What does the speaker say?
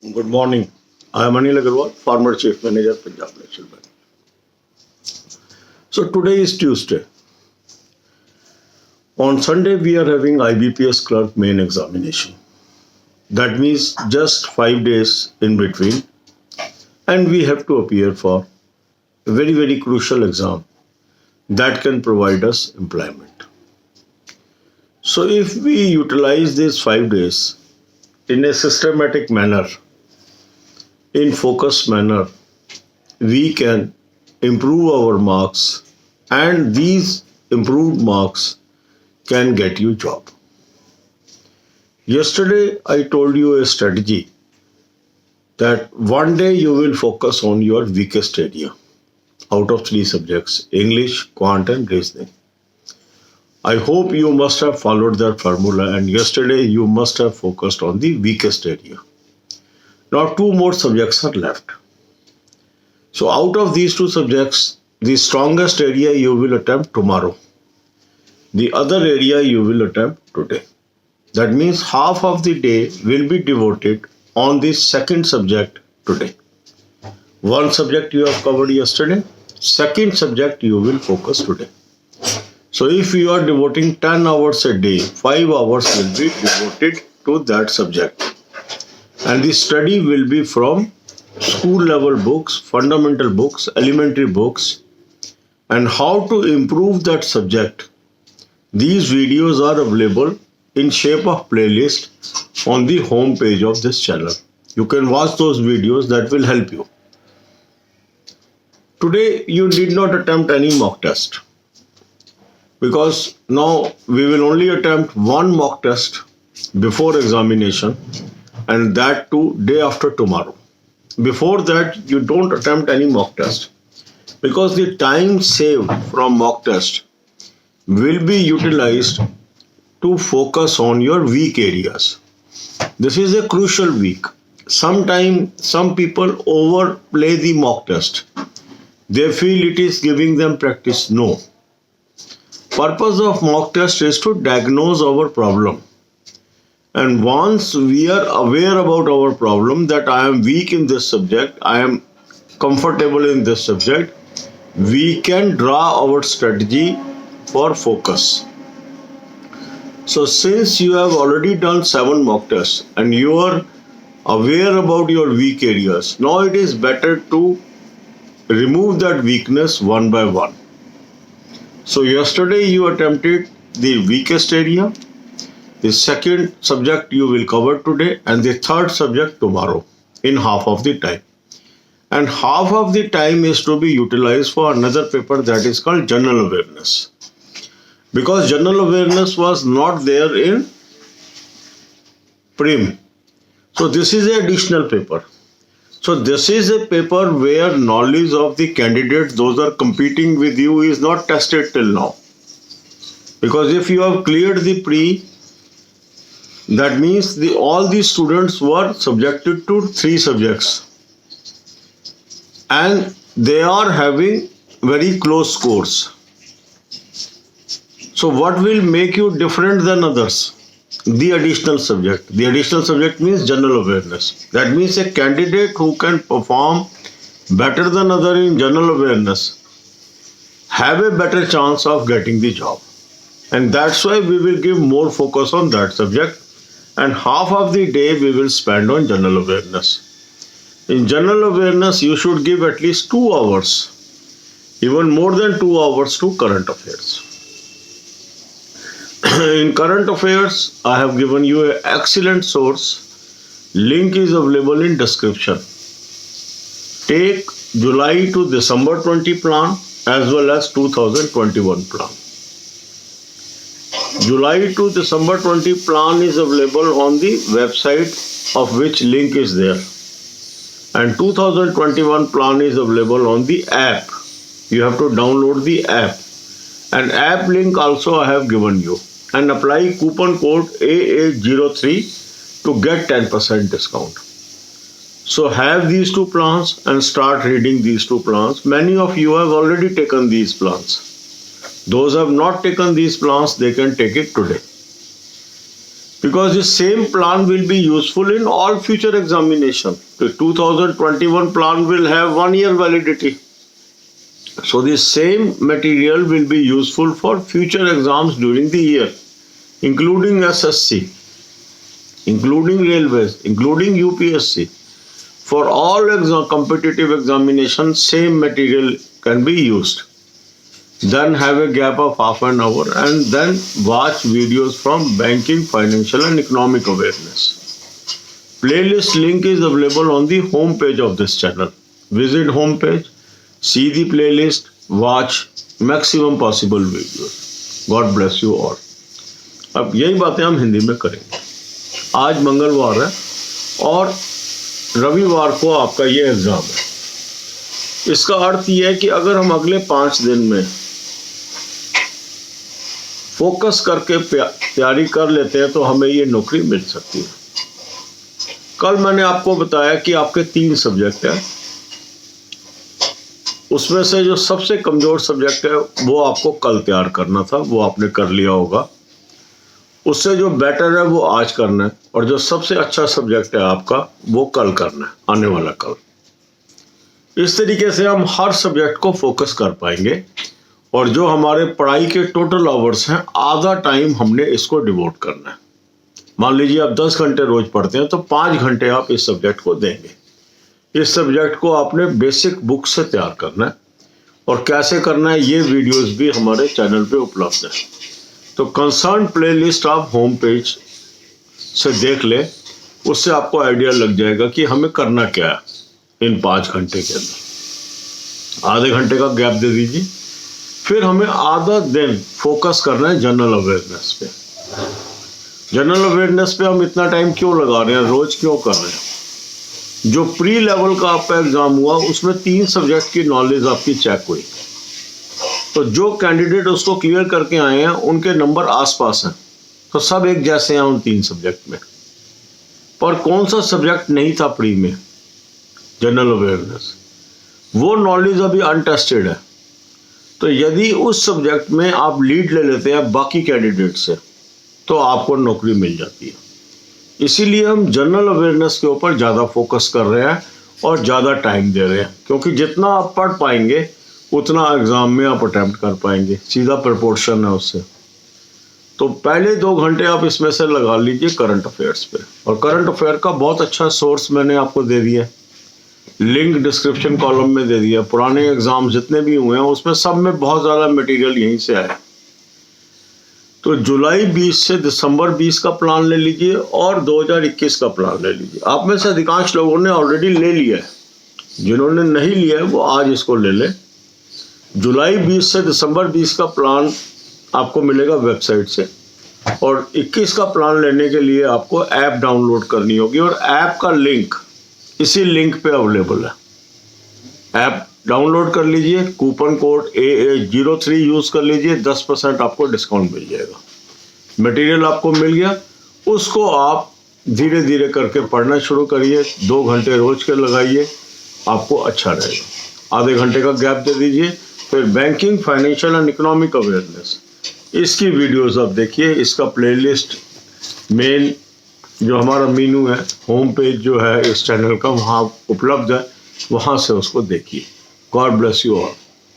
Good morning. I am Anil Agarwal, former Chief Manager, Punjab National Bank. So today is Tuesday. On Sunday, we are having IBPS clerk main examination. That means just 5 days in between, and we have to appear for a very crucial exam that can provide us employment. So if we utilize these 5 days in a systematic manner, in focused manner, we can improve our marks, and these improved marks can get you job. Yesterday I told you a strategy that one day you will focus on your weakest area out of three subjects: English, Quant and Reasoning. I hope you must have followed that formula, and yesterday you must have focused on the weakest area. Now two more subjects are left. So out of these two subjects, the strongest area you will attempt tomorrow. The other area you will attempt today. That means half of the day will be devoted on the second subject today. One subject you have covered yesterday, second subject you will focus today. So if you are devoting 10 hours a day, 5 hours will be devoted to that subject. And the study will be from school level books, fundamental books, elementary books, and how to improve that subject. These videos are available in shape of playlist on the home page of this channel. You can watch those videos, that will help you. Today you did not attempt any mock test, because now we will only attempt one mock test before examination, and that too day after tomorrow. Before that you don't attempt any mock test, because the time saved from mock test will be utilized to focus on your weak areas. This is a crucial week. Sometimes some people overplay the mock test. They feel it is giving them practice. No. Purpose of mock test is to diagnose our problem. And once we are aware about our problem, that I am weak in this subject, I am comfortable in this subject, we can draw our strategy for focus. So since you have already done 7 mock tests and you are aware about your weak areas, now it is better to remove that weakness one by one. So yesterday you attempted the weakest area, the second subject you will cover today, and the third subject tomorrow in half of the time. And half of the time is to be utilized for another paper that is called General Awareness. Because General Awareness was not there in Prim. So this is an additional paper. So this is a paper where knowledge of the candidates, those are competing with you, is not tested till now. Because if you have cleared the pre, that means all the students were subjected to 3 subjects. And they are having very close scores. So what will make you different than others? The additional subject. The additional subject means general awareness. That means a candidate who can perform better than other in general awareness have a better chance of getting the job. And that's why we will give more focus on that subject, and half of the day we will spend on general awareness. In general awareness you should give at least 2 hours, even more than 2 hours, to current affairs. In current affairs, I have given you an excellent source. Link is available in description. Take July to December 20 plan as well as 2021 plan. July to December 20 plan is available on the website, of which link is there. And 2021 plan is available on the app. You have to download the app. And app link also I have given you. And apply coupon code A803 to get 10% discount. So have these 2 plans and start reading these 2 plans. Many of you have already taken these plans. Those who have not taken these plans, they can take it today. because the same plan will be useful in all future examination. The 2021 plan will have 1 year validity. So the same material will be useful for future exams during the year, including SSC, including railways, including UPSC. For all competitive examinations, same material can be used. Then have a gap of half an hour and then watch videos from banking, financial and economic awareness. Playlist link is available on the home page of this channel. Visit home page, see the playlist, watch maximum possible videos. God bless you all. अब यही बातें हम हिंदी में करेंगे. आज मंगलवार है और रविवार को आपका ये एग्जाम है. इसका अर्थ ये है कि अगर हम अगले 5 दिन में फोकस करके तैयारी कर लेते हैं तो हमें ये नौकरी मिल सकती है. कल मैंने आपको बताया कि आपके 3 सब्जेक्ट हैं. उसमें से जो सबसे कमजोर सब्जेक्ट है वो आपको कल तैयार करना था, वो आपने कर लिया होगा. उससे जो बेटर है वो आज करना है और जो सबसे अच्छा सब्जेक्ट है आपका वो कल करना है, आने वाला कल. इस तरीके से हम हर सब्जेक्ट को फोकस कर पाएंगे और जो हमारे पढ़ाई के टोटल आवर्स हैं आधा टाइम हमने इसको डिवोट करना है. मान लीजिए आप 10 घंटे रोज पढ़ते हैं तो 5 घंटे आप इस सब्जेक्ट को देंगे. इस सब्जेक्ट को आपने बेसिक बुक से तैयार करना है और कैसे करना है ये वीडियोस भी हमारे चैनल पे उपलब्ध है. तो कंसर्न प्लेलिस्ट आप होम पेज से देख ले, उससे आपको आइडिया लग जाएगा कि हमें करना क्या है इन 5 घंटे के अंदर. आधे घंटे का गैप दे दीजिए, फिर हमें आधा दिन फोकस करना है जनरल अवेयरनेस पे. जनरल अवेयरनेस पे हम इतना टाइम क्यों लगा रहे हैं, रोज क्यों कर रहे हैं? जो प्री लेवल का आपका एग्जाम हुआ उसमें 3 सब्जेक्ट की नॉलेज आपकी चेक हुई. तो जो कैंडिडेट उसको क्लियर करके आए हैं उनके नंबर आसपास हैं, तो सब एक जैसे हैं उन 3 सब्जेक्ट में. पर कौन सा सब्जेक्ट नहीं था प्री में? General awareness. वो नॉलेज अभी अनटेस्टेड है. तो यदि उस सब्जेक्ट में आप लीड ले लेते हैं बाकी कैंडिडेट से तो आपको नौकरी मिल जाती है. इसीलिए हम जनरल अवेयरनेस के ऊपर ज़्यादा फोकस कर रहे हैं और ज़्यादा टाइम दे रहे हैं, क्योंकि जितना आप पढ़ पाएंगे उतना एग्ज़ाम में आप अटैम्प्ट कर पाएंगे. सीधा प्रपोर्शन है उससे. तो पहले 2 घंटे आप इसमें से लगा लीजिए करंट अफेयर्स पे. और करंट अफेयर का बहुत अच्छा सोर्स मैंने आपको दे दिया है, लिंक डिस्क्रिप्शन कॉलम में दे दिया. पुराने एग्जाम जितने भी हुए हैं उसमें सब में बहुत ज़्यादा मटेरियल यहीं से आया. तो जुलाई 20 से दिसंबर 20 का प्लान ले लीजिए और 2021 का प्लान ले लीजिए. आप में से अधिकांश लोगों ने ऑलरेडी ले लिया है, जिन्होंने नहीं लिया है वो आज इसको ले लें. जुलाई 20 से दिसंबर 20 का प्लान आपको मिलेगा वेबसाइट से, और 21 का प्लान लेने के लिए आपको ऐप डाउनलोड करनी होगी और ऐप का लिंक इसी लिंक पे अवेलेबल है. ऐप डाउनलोड कर लीजिए, कूपन कोड AA03 यूज कर लीजिए, 10% आपको डिस्काउंट मिल जाएगा. मटेरियल आपको मिल गया, उसको आप धीरे धीरे करके पढ़ना शुरू करिए. 2 घंटे रोज के लगाइए, आपको अच्छा रहेगा. आधे घंटे का गैप दे दीजिए. फिर banking, financial and economic awareness, इसकी वीडियोस आप देखिए. इसका प्लेलिस्ट मेन जो हमारा मीनू है, होम पेज जो है इस चैनल का वहाँ उपलब्ध है, वहाँ से उसको देखिए. God bless you all.